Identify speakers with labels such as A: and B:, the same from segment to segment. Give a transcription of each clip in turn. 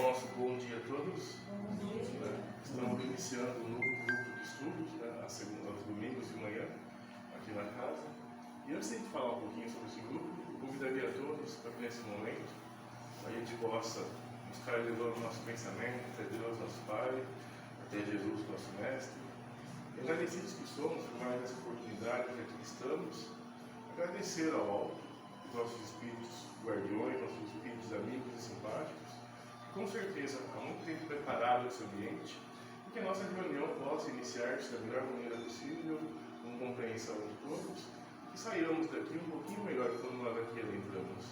A: nosso bom dia a todos. Estamos iniciando um novo grupo de estudos, aos domingos de manhã, aqui na casa. E antes de falar um pouquinho sobre esse grupo, eu convidaria a todos para que nesse momento a gente possa buscar elevando o nosso pensamento até Deus, nosso Pai, até Jesus, nosso Mestre. E agradecidos que somos por mais essa oportunidade que aqui estamos, agradecer ao alto, os nossos espíritos guardiões, nossos espíritos amigos e simpáticos, que com certeza há muito tempo prepararam esse ambiente, e que a nossa reunião possa iniciar-se da melhor maneira possível, com compreensão de todos, e saímos daqui um pouquinho melhor quando nós aqui adentramos.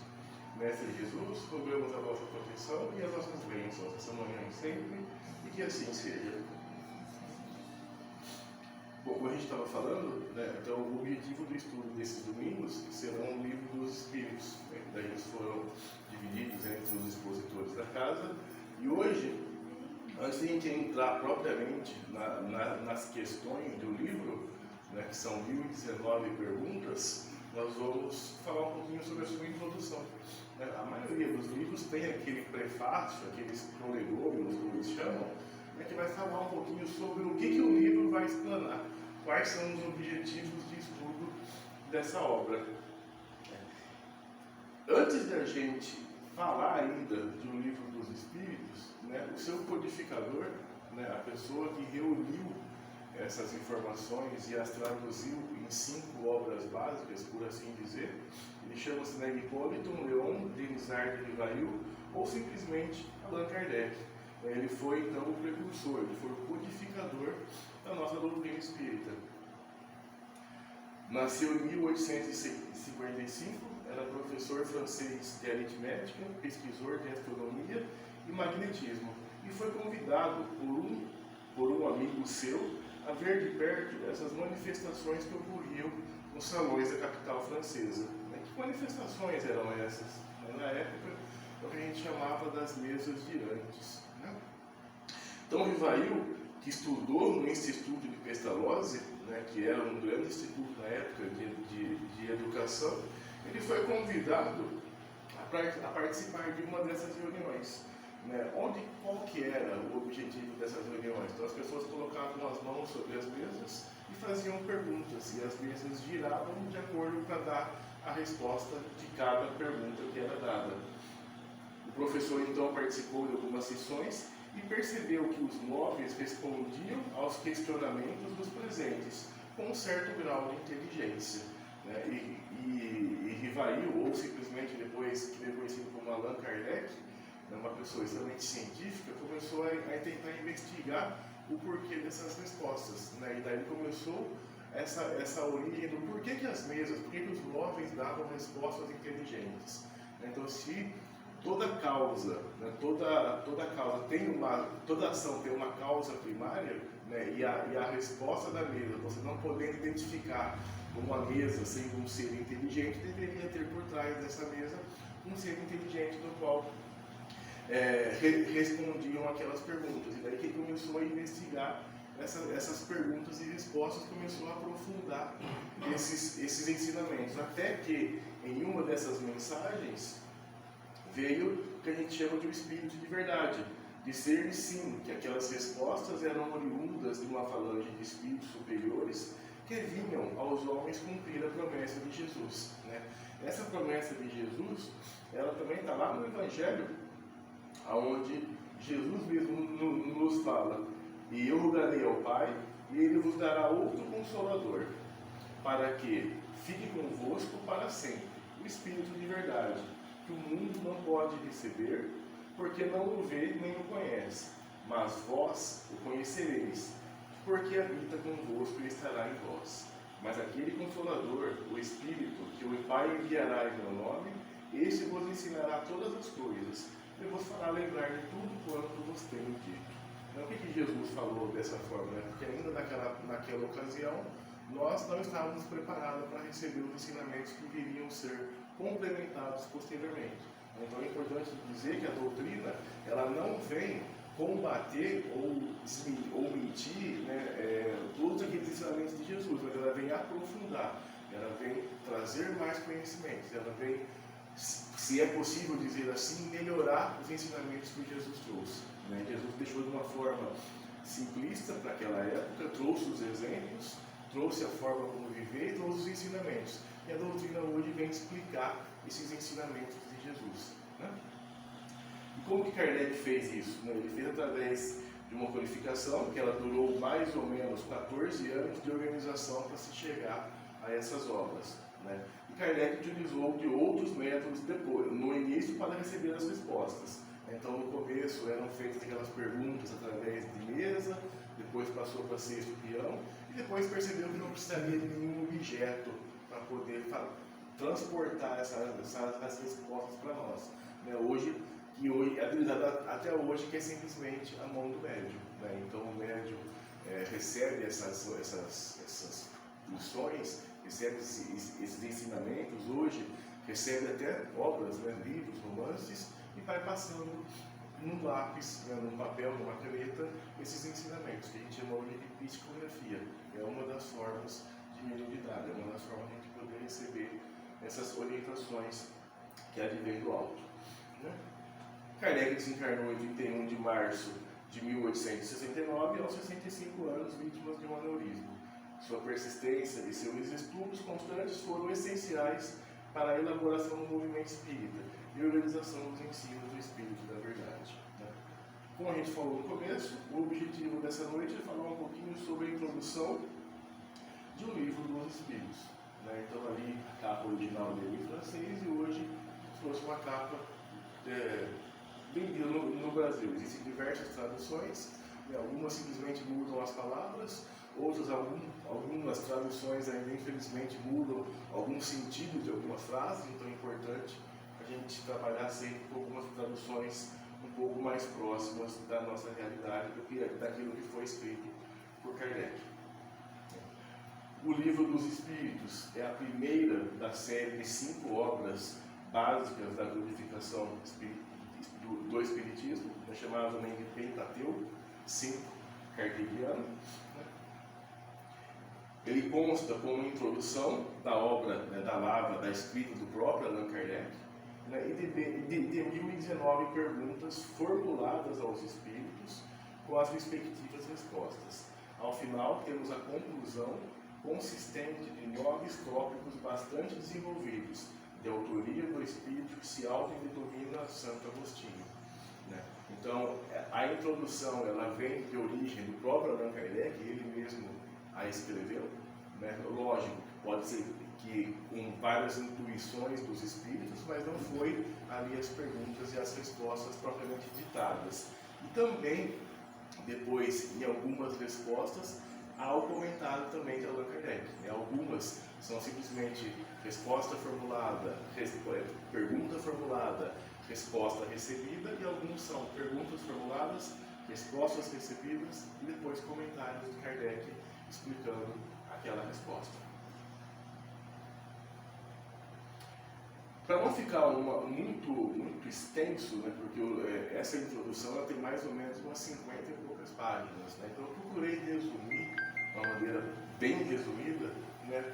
A: Mestre Jesus, rogamos a vossa proteção e as nossas bênçãos essa manhã e sempre, e que assim seja. Bom, como a gente estava falando, então o objetivo do estudo desses domingos serão o livro dos Espíritos. Daí eles foram divididos entre os expositores da casa. E hoje, antes de a gente entrar propriamente nas questões do livro, que são 1019 perguntas, nós vamos falar um pouquinho sobre a sua introdução. A maioria dos livros tem aquele prefácio, aqueles prolegômenos, como eles chamam, que vai falar um pouquinho sobre o que o livro vai explanar, quais são os objetivos de estudo dessa obra. Antes da gente falar ainda do livro dos Espíritos, o seu codificador, a pessoa que reuniu essas informações e as traduziu em 5 obras básicas, por assim dizer, ele chama-se Hipólito Leon Denisard de Rivail, ou simplesmente Allan Kardec. Ele foi então o precursor, ele foi o codificador da nossa doutrina espírita. Nasceu em 1855, era professor francês de aritmética, pesquisador de astronomia e magnetismo, e foi convidado por um amigo seu a ver de perto essas manifestações que ocorriam nos salões da capital francesa. Que manifestações eram essas? Na época, o que a gente chamava das mesas girantes. Então, Rivail, que estudou no Instituto de Pestalozzi, que era um grande instituto na época de educação, ele foi convidado a participar de uma dessas reuniões. Qual que era o objetivo dessas reuniões? Então, as pessoas colocavam as mãos sobre as mesas e faziam perguntas, e as mesas giravam de acordo para dar a resposta de cada pergunta que era dada. O professor, então, participou de algumas sessões e percebeu que os móveis respondiam aos questionamentos dos presentes com um certo grau de inteligência. E Rivail, ou simplesmente depois conhecido como Allan Kardec, uma pessoa extremamente científica, começou a tentar investigar o porquê dessas respostas. E daí começou essa origem do porquê que as mesas, porquê que os móveis davam respostas inteligentes. Então, se toda causa, toda ação tem uma causa primária, e a resposta da mesa, você não podendo identificar uma mesa sem um ser inteligente, deveria ter por trás dessa mesa um ser inteligente do qual respondiam aquelas perguntas. E daí que começou a investigar essas perguntas e respostas, começou a aprofundar esses ensinamentos, até que em uma dessas mensagens veio o que a gente chama de um espírito de verdade, de ser e sim, que aquelas respostas eram oriundas de uma falange de espíritos superiores que vinham aos homens cumprir a promessa de Jesus. Essa promessa de Jesus, ela também está lá no Evangelho, onde Jesus mesmo nos fala: e eu rogarei ao Pai, e Ele vos dará outro Consolador, para que fique convosco para sempre, o Espírito de verdade, que o mundo não pode receber, porque não o vê nem o conhece, mas vós o conhecereis, porque habita convosco e estará em vós. Mas aquele Consolador, o Espírito, que o Pai enviará em meu nome, esse vos ensinará todas as coisas, e vos fará lembrar de tudo quanto vos tenho dito. Então, por que Jesus falou dessa forma? Porque ainda naquela ocasião, nós não estávamos preparados para receber os ensinamentos que viriam ser complementados posteriormente. Então, é importante dizer que a doutrina, ela não vem combater ou mentir todos aqueles ensinamentos de Jesus, mas ela vem aprofundar, ela vem trazer mais conhecimentos, ela vem se é possível dizer assim, melhorar os ensinamentos que Jesus trouxe. Né? Jesus deixou de uma forma simplista para aquela época, trouxe os exemplos, trouxe a forma como viver e trouxe os ensinamentos. E a doutrina hoje vem explicar esses ensinamentos de Jesus. Né? E como que Kardec fez isso? Né? Ele fez através de uma qualificação que ela durou mais ou menos 14 anos de organização para se chegar a essas obras. Né? E Kardec utilizou de outros métodos depois, no início, para receber as respostas. Então, no começo eram feitas aquelas perguntas através de mesa, depois passou para ser espião, e depois percebeu que não precisaria de nenhum objeto para poder transportar essas respostas para nós. Né? Até hoje, que é simplesmente a mão do médium. Né? Então, o médium recebe essas lições, recebe esses ensinamentos, hoje recebe até obras, né? Livros, romances, e vai passando num lápis, né? Num papel, numa caneta, esses ensinamentos, que a gente chama hoje de psicografia. É uma das formas de mediunidade, é uma das formas de a gente poder receber essas orientações que advém do alto. Né? Kardec desencarnou em 31 de março de 1869, aos 65 anos, vítimas de um aneurisma. Sua persistência e seus estudos constantes foram essenciais para a elaboração do movimento espírita e a organização dos ensinos do Espírito da Verdade. Né? Como a gente falou no começo, o objetivo dessa noite é falar um pouquinho sobre a introdução de um livro dos Espíritos. Né? Então, ali, a capa original dele em francês, e hoje trouxe uma capa vendida no Brasil. Existem diversas traduções, né? Algumas simplesmente mudam as palavras, outras, algumas traduções ainda infelizmente mudam algum sentido de algumas frases, então é importante a gente trabalhar sempre com algumas traduções um pouco mais próximas da nossa realidade do que daquilo que foi escrito por Kardec. O Livro dos Espíritos é a primeira da série de 5 obras básicas da codificação do Espiritismo, é chamado também de Pentateuco, 5 kardeciano. Ele consta como introdução da obra, né, da Lavra, da escrita do próprio Allan Kardec, né, e de 1019 perguntas formuladas aos espíritos com as respectivas respostas. Ao final, temos a conclusão consistente de 9 tópicos bastante desenvolvidos, de autoria do espírito que se autodenomina Santo Agostinho. Né? Então, a introdução ela vem de origem do próprio Allan Kardec, ele mesmo a escreveu. Né? Lógico, pode ser que com várias intuições dos espíritos, mas não foi ali as perguntas e as respostas propriamente ditadas. E também, depois, em algumas respostas, há o comentário também de Allan Kardec. Algumas são simplesmente resposta formulada, pergunta formulada, resposta recebida, e alguns são perguntas formuladas, respostas recebidas e depois comentários de Kardec explicando aquela resposta. Para não ficar muito extenso, né, porque essa introdução ela tem mais ou menos umas 50 e poucas páginas, né, então eu procurei resumir de uma maneira bem resumida, né,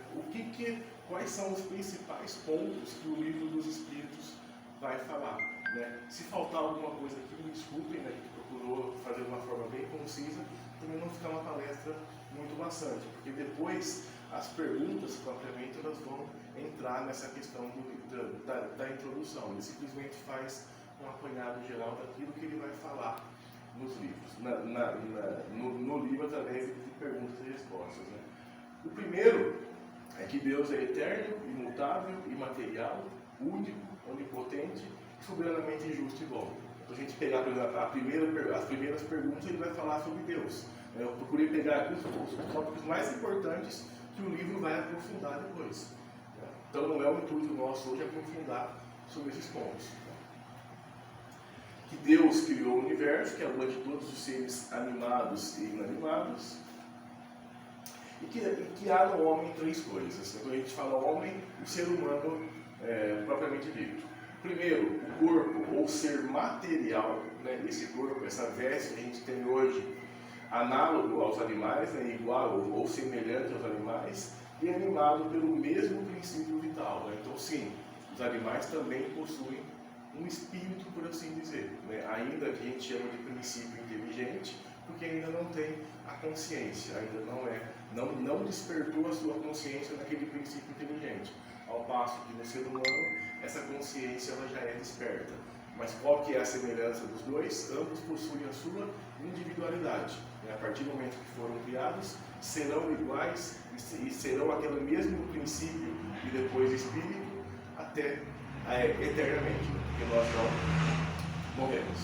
A: quais são os principais pontos que o Livro dos Espíritos vai falar. Né. Se faltar alguma coisa aqui, me desculpem, né, a gente procurou fazer de uma forma bem concisa, também não ficar uma palestra muito maçante, porque depois as perguntas propriamente elas vão entrar nessa questão da introdução. Ele simplesmente faz um apanhado geral daquilo que ele vai falar nos livros, no livro através de perguntas e respostas. Né? O primeiro é que Deus é eterno, imutável, imaterial, único, onipotente, soberanamente justo e bom. Então, a gente pegar, por exemplo, as primeiras perguntas, ele vai falar sobre Deus. Eu procurei pegar aqui os tópicos mais importantes que o livro vai aprofundar depois. Então, não é o intuito nosso hoje aprofundar sobre esses pontos. Que Deus criou o universo, que é a lua de todos os seres animados e inanimados, e que há no homem 3 coisas. Quando a gente fala homem, o ser humano propriamente dito. Primeiro, o corpo ou ser material, né? Esse corpo, essa veste que a gente tem hoje, análogo aos animais, né? Igual ou semelhante aos animais, e animado pelo mesmo princípio vital. Né? Então, sim, os animais também possuem um espírito, por assim dizer, né? Ainda que a gente chama de princípio inteligente, porque ainda não tem a consciência, ainda não despertou a sua consciência naquele princípio inteligente. Ao passo que no ser humano, essa consciência ela já é desperta. Mas qual que é a semelhança dos dois? Ambos possuem a sua individualidade. A partir do momento que foram criados, serão iguais e serão aquele mesmo princípio e depois espírito até eternamente, porque nós não morremos.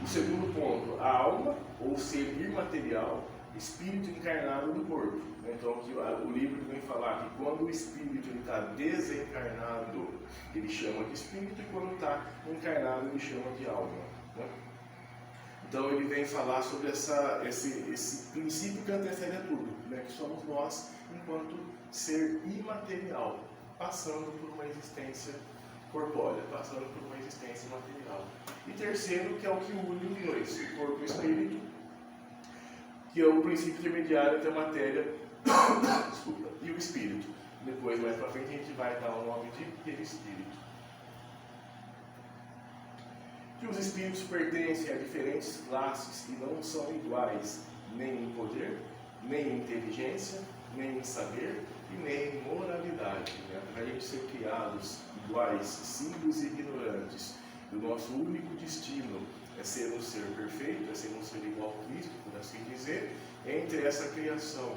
A: O segundo ponto, a alma, ou ser imaterial, espírito encarnado no corpo. Então, aqui, o livro vem falar que quando o espírito está desencarnado, ele chama de espírito, e quando está encarnado, ele chama de alma. Né? Então, ele vem falar sobre esse princípio que antecede a tudo, né? Que somos nós, enquanto ser imaterial, passando por uma existência corpórea, passando por uma existência material. E terceiro, que é o que une os dois, o corpo e o espírito, que é o princípio intermediário entre a matéria desculpa, e o espírito. Depois, mais para frente, a gente vai dar o nome de perispírito. Que os espíritos pertencem a diferentes classes e não são iguais nem em poder, nem em inteligência, nem em saber e nem em moralidade. Né? Para a gente ser criados iguais, simples e ignorantes, e o nosso único destino é ser um ser perfeito, é ser um ser igual a Cristo, por assim dizer. Entre essa criação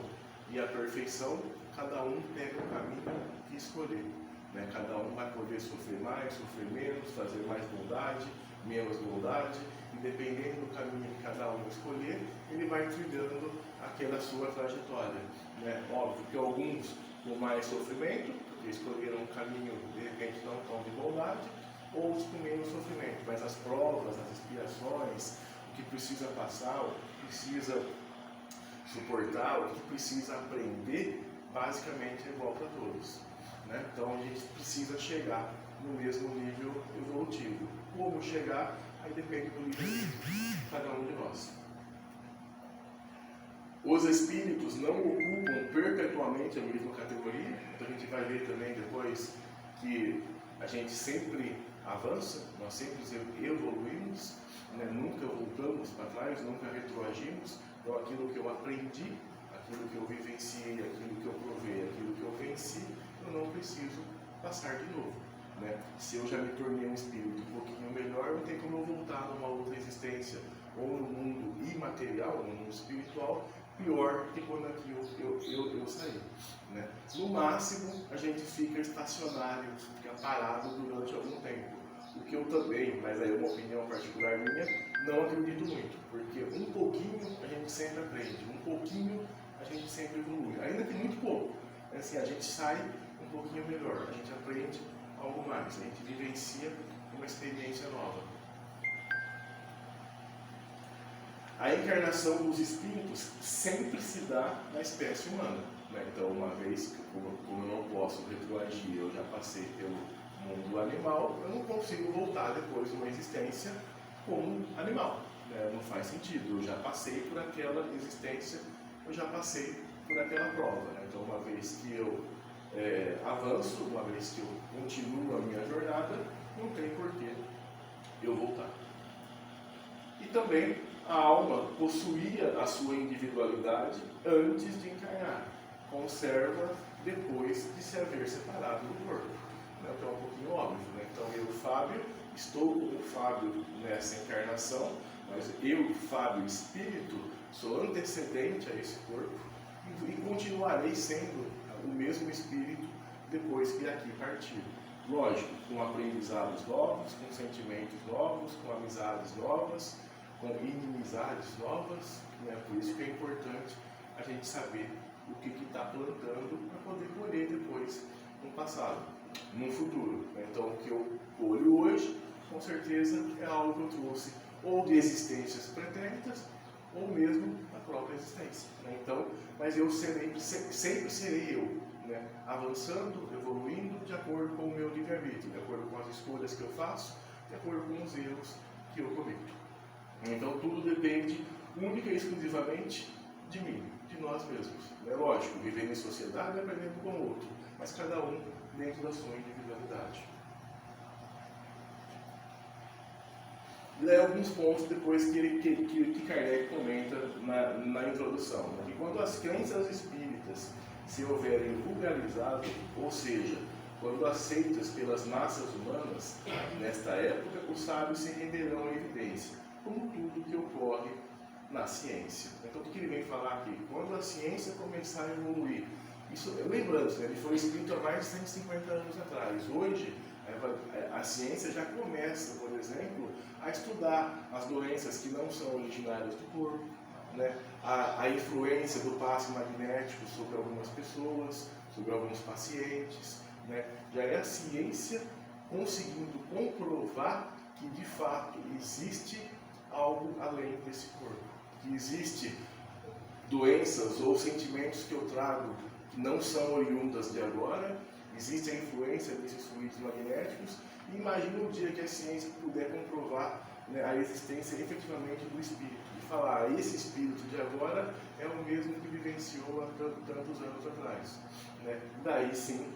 A: e a perfeição, cada um pega o caminho que escolher. Né? Cada um vai poder sofrer mais, sofrer menos, fazer mais bondade, menos bondade, e dependendo do caminho que cada um escolher, ele vai trilhando aquela sua trajetória. Né? Óbvio que alguns com mais sofrimento, porque escolheram um caminho de repente não tão de bondade, outros com menos sofrimento, mas as provas, as expiações, o que precisa passar, o que precisa suportar, o que precisa aprender, basicamente é igual para todos. Né? Então a gente precisa chegar no mesmo nível evolutivo. Como chegar, aí depende do nível de cada um de nós. Os espíritos não ocupam perpetuamente a mesma categoria, então a gente vai ver também depois que a gente sempre avança, nós sempre evoluímos, né? Nunca voltamos para trás, nunca retroagimos. Então aquilo que eu aprendi, aquilo que eu vivenciei, aquilo que eu provei, aquilo que eu venci, eu não preciso passar de novo. Né? Se eu já me tornei um espírito um pouquinho melhor, não tem como eu voltar numa outra existência, ou no mundo imaterial, no mundo espiritual, pior que quando aqui eu saí. Né? No máximo, a gente fica estacionário, fica parado durante algum tempo. O que eu também, mas aí é uma opinião particular minha, não acredito muito, porque um pouquinho a gente sempre aprende, um pouquinho a gente sempre evolui, ainda que muito pouco. Assim, a gente sai um pouquinho melhor, a gente aprende algo mais, a gente vivencia uma experiência nova. A encarnação dos espíritos sempre se dá na espécie humana. Né? Então, uma vez que, como eu não posso retroagir, eu já passei pelo mundo animal, eu não consigo voltar depois de uma existência como animal. Né? Não faz sentido, eu já passei por aquela existência, eu já passei por aquela prova. Né? Então, uma vez que eu avanço, uma vez que eu continuo a minha jornada, não tem porquê eu voltar. E também a alma possuía a sua individualidade antes de encarnar, conserva depois de se haver separado do corpo. Então é um pouquinho óbvio. Né? Então eu, Fábio, estou como Fábio nessa encarnação, mas eu, Fábio, espírito, sou antecedente a esse corpo e continuarei sendo o mesmo espírito depois que aqui partir. Lógico, com aprendizados novos, com sentimentos novos, com amizades novas, com inimizades novas. Né? Por isso que é importante a gente saber o que está plantando para poder colher depois no passado, no futuro. Né? Então o que eu colho hoje, com certeza, é algo que eu trouxe ou de existências pretéritas, ou mesmo da própria existência. Né? Então, mas eu sempre serei eu, né? Avançando, evoluindo de acordo com o meu livre-arbítrio, de acordo com as escolhas que eu faço, de acordo com os erros que eu cometo. Então tudo depende única e exclusivamente de mim, de nós mesmos. É lógico, vivendo em sociedade é aprendendo com o outro, mas cada um dentro da sua individualidade. E daí alguns pontos depois que Kardec comenta na introdução. Né? Que quando as crenças espíritas se houverem vulgarizado, ou seja, quando aceitas pelas massas humanas, nesta época, os sábios se renderão à evidência, como tudo que ocorre na ciência. Então, o que ele vem falar aqui? Quando a ciência começar a evoluir, isso, lembrando, né, ele foi escrito há mais de 150 anos atrás. Hoje, a ciência já começa, por exemplo, a estudar as doenças que não são originárias do corpo, né? A influência do passe magnético sobre algumas pessoas, sobre alguns pacientes, né? Já é a ciência conseguindo comprovar que de fato existe algo além desse corpo, que existe doenças ou sentimentos que eu trago que não são oriundas de agora, existe a influência desses fluidos magnéticos, e imagina o dia que a ciência puder comprovar, né, a existência efetivamente do espírito, e falar, esse espírito de agora é o mesmo que vivenciou há tantos anos atrás. Né? Daí sim,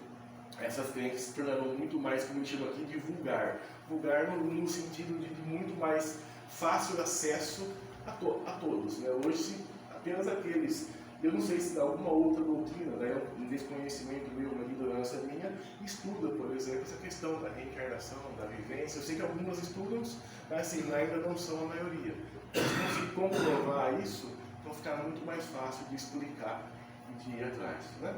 A: essas crenças se tornarão muito mais, como a gente chama aqui, de vulgar. Vulgar no sentido de muito mais fácil acesso a todos. Né? Hoje, apenas aqueles, eu não sei se dá alguma outra doutrina, né, um desconhecimento meu, uma ignorância minha, estuda, por exemplo, essa questão da reencarnação, da vivência. Eu sei que algumas estudam, mas assim, ainda não são a maioria. Se conseguir comprovar isso, então fica muito mais fácil de explicar e de ir atrás. Né?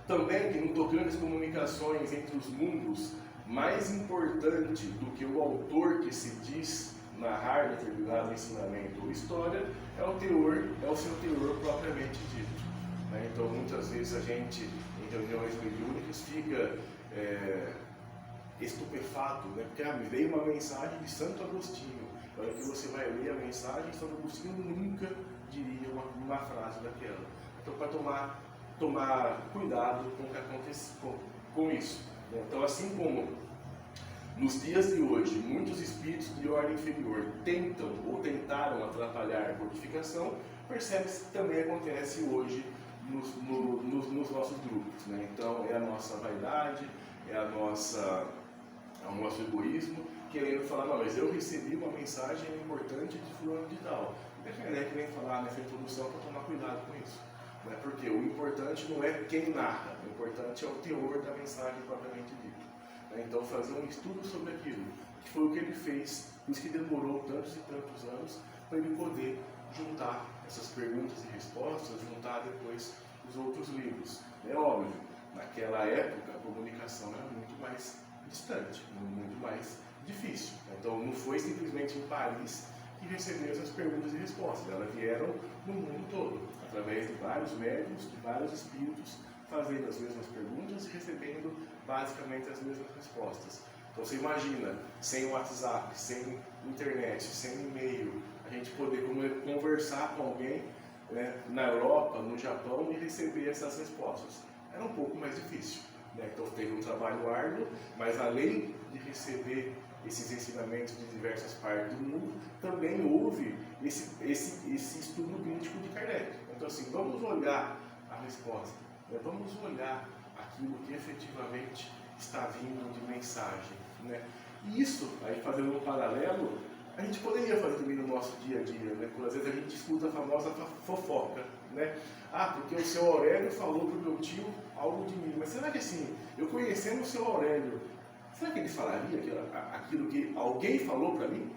A: Também que no tocante às comunicações entre os mundos, mais importante do que o autor que se diz narrar determinado ensinamento ou história é o teor, é o seu teor propriamente dito. Né? Então muitas vezes a gente, em reuniões mediúnicas, fica estupefato, né? Porque veio uma mensagem de Santo Agostinho. Na hora que você vai ler a mensagem, Santo Agostinho nunca diria uma frase daquela. Então, para tomar cuidado com o que acontece com isso. Né? Então, assim como nos dias de hoje, muitos espíritos de ordem inferior tentam ou tentaram atrapalhar a codificação, percebe-se que também acontece hoje nos nossos grupos. Né? Então, é a nossa vaidade, é o nosso egoísmo, querendo falar, não, mas eu recebi uma mensagem importante de fulano de tal. E a Kardec vem falar nessa introdução para tomar cuidado com isso. Né? Porque o importante não é quem narra, o importante é o teor da mensagem propriamente dita. Né? Então, fazer um estudo sobre aquilo, que foi o que ele fez, por isso que demorou tantos e tantos anos, para ele poder juntar essas perguntas e respostas, juntar depois os outros livros. É óbvio, naquela época a comunicação era muito mais distante, muito mais difícil. Então não foi simplesmente em Paris que recebeu essas perguntas e respostas, elas vieram no mundo todo, através de vários médiuns, de vários espíritos, fazendo as mesmas perguntas e recebendo basicamente as mesmas respostas. Então você imagina, sem WhatsApp, sem internet, sem e-mail, a gente poder conversar com alguém, né, na Europa, no Japão, e receber essas respostas. Era um pouco mais difícil. Né? Então teve um trabalho árduo, mas além de receber esses ensinamentos de diversas partes do mundo, também houve esse estudo crítico de Kardec. Então assim, vamos olhar a resposta, né? Vamos olhar aquilo que efetivamente está vindo de mensagem. Né? E isso, aí fazendo um paralelo, a gente poderia fazer também no nosso dia a dia, né? Porque às vezes a gente escuta a famosa fofoca, né? Ah, porque o seu Aurélio falou para o meu tio algo de mim. Mas será que assim, eu conhecendo o seu Aurélio, será que ele falaria aquilo que alguém falou para mim?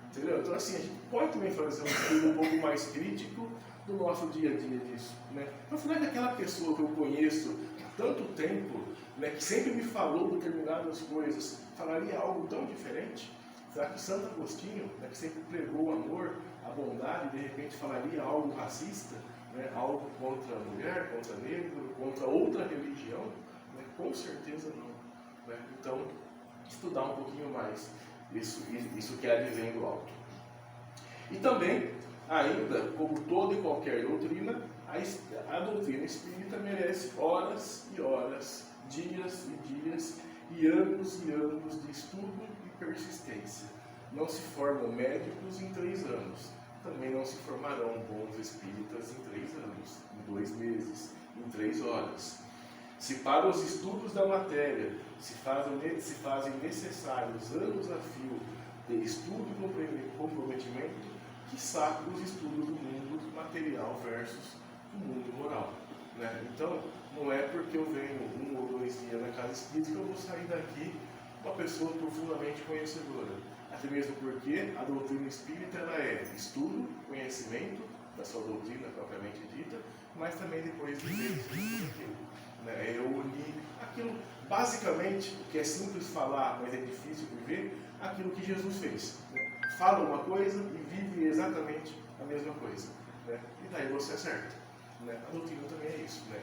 A: Entendeu? Então assim, a gente pode também fazer um estudo um pouco mais crítico do nosso dia a dia disso. Né? Então será que aquela pessoa que eu conheço há tanto tempo, né, que sempre me falou determinadas coisas, falaria algo tão diferente? Será que Santo Agostinho, né, que sempre pregou o amor, a bondade, de repente falaria algo racista? Né, algo contra a mulher, contra negro, contra outra religião? Né? Com certeza não. Né? Então, estudar um pouquinho mais isso que é advém do alto. E também, ainda, como toda e qualquer doutrina, a doutrina espírita merece horas e horas, dias e dias, e anos de estudo e persistência. Não se formam médicos em 3 anos. Também não se formarão bons espíritas em 3 anos, em 2 meses, em 3 horas. Se para os estudos da matéria se fazem necessários anos a fio ter estudo e comprometimento, quiçá os estudos do mundo material versus o mundo moral. Né? Então, não é porque eu venho 1 ou 2 dias na casa espírita que eu vou sair daqui uma pessoa profundamente conhecedora. Até mesmo porque a doutrina espírita ela é estudo, conhecimento da sua doutrina propriamente dita, mas também depois de ver aquilo. Né? Eu uni aquilo, basicamente, o que é simples falar, mas é difícil viver, aquilo que Jesus fez. Né? Fala uma coisa e vive exatamente a mesma coisa. Né? E daí você acerta. Né? A doutrina também é isso. Né?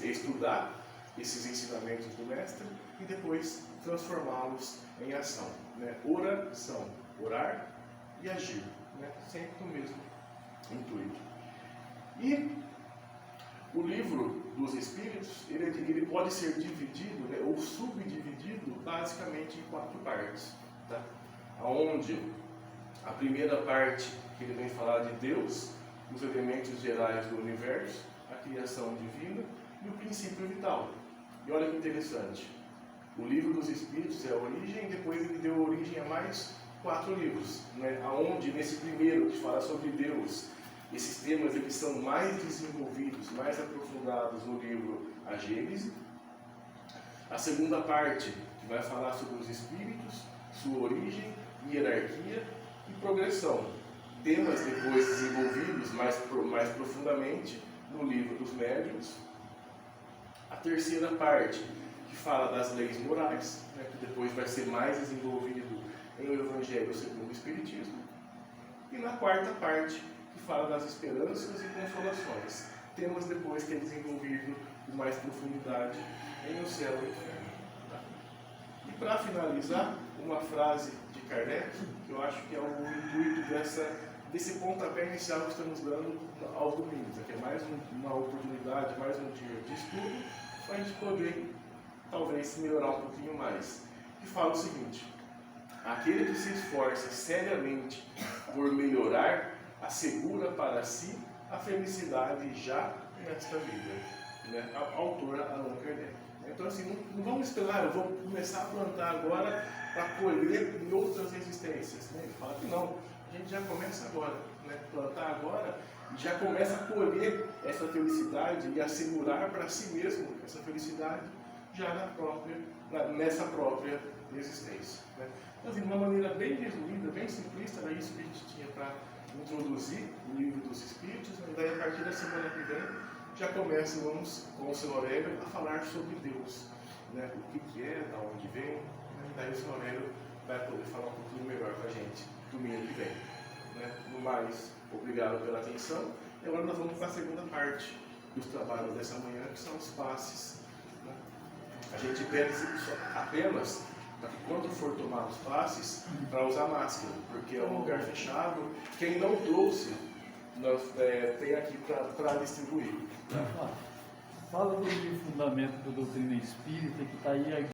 A: É estudar esses ensinamentos do Mestre e depois transformá-los em ação. Né? Oração, orar e agir. Né? Sempre no mesmo intuito. E o livro dos Espíritos, ele pode ser dividido, né, ou subdividido, basicamente em 4 partes. Tá? Onde a primeira parte, que ele vem falar de Deus, os elementos gerais do universo, a criação divina e o princípio vital. E olha que interessante, o livro dos Espíritos é a origem, depois ele deu origem a mais 4 livros, né? Onde nesse primeiro, que fala sobre Deus, esses temas eles são mais desenvolvidos, mais aprofundados no livro A Gênese. A segunda parte, que vai falar sobre os Espíritos, sua origem, hierarquia e progressão. Temas depois desenvolvidos mais profundamente no livro dos Médiuns. A terceira parte, que fala das leis morais, né, que depois vai ser mais desenvolvido em O Evangelho segundo o Espiritismo. E na quarta parte, que fala das esperanças e consolações. Temas depois que é desenvolvido com mais profundidade em O Céu e o Inferno. Tá? E para finalizar, uma frase de Kardec, que eu acho que é o intuito desse pontapé inicial que estamos dando aos domingos, que é mais uma oportunidade, mais um dia de estudo, para a gente poder, talvez, melhorar um pouquinho mais. Que fala o seguinte: aquele que se esforça seriamente por melhorar, assegura para si a felicidade já nesta vida. Né? Autor Allan Kardec. Então, assim, não vamos esperar, eu vou começar a plantar agora para colher em outras existências. Né? Ele fala que não, a gente já começa agora, né? Plantar agora e já começa a colher essa felicidade e assegurar para si mesmo essa felicidade já nessa própria existência. Né? Então, assim, de uma maneira bem resumida, bem simplista, era isso que a gente tinha para introduzir o livro dos Espíritos, né? E daí a partir da semana que vem já começamos com o Sr. Aurélio a falar sobre Deus, né? O que é, da onde vem, né? E daí o Sr. Aurélio vai poder falar um pouquinho melhor com a gente domingo que vem. Né? No mais, obrigado pela atenção e agora nós vamos para a segunda parte dos trabalhos dessa manhã, que são os passes. Né? A gente pede apenas para que quando for tomar os passes, para usar máscara, porque é um lugar fechado. Quem não trouxe, nós tem aqui para distribuir. Tá?
B: Fala do fundamento da doutrina espírita que está aí